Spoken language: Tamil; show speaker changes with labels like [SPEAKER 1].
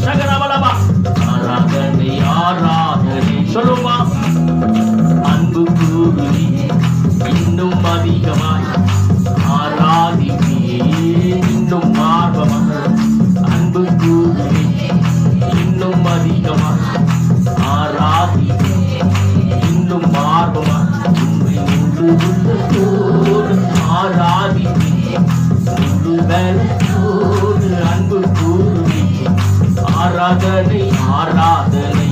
[SPEAKER 1] சகரவலமா ஆராதனை ஆராதனை சொல்லுமா அன்பு கூறுவி இன்னும் அதிகமாய் ஆராதிப்பே இன்னும் ஆர்வமாக அன்பு கூறுவி இன்னும் அதிகமாய் ஆராதிப்பே இன்னும் ஆர்வமாக முழு உள்ளத்தோடு ஆராதிப்பே முழு பலத்தோடு அன்பு கூறுவி ஆராதனை ஆராதனை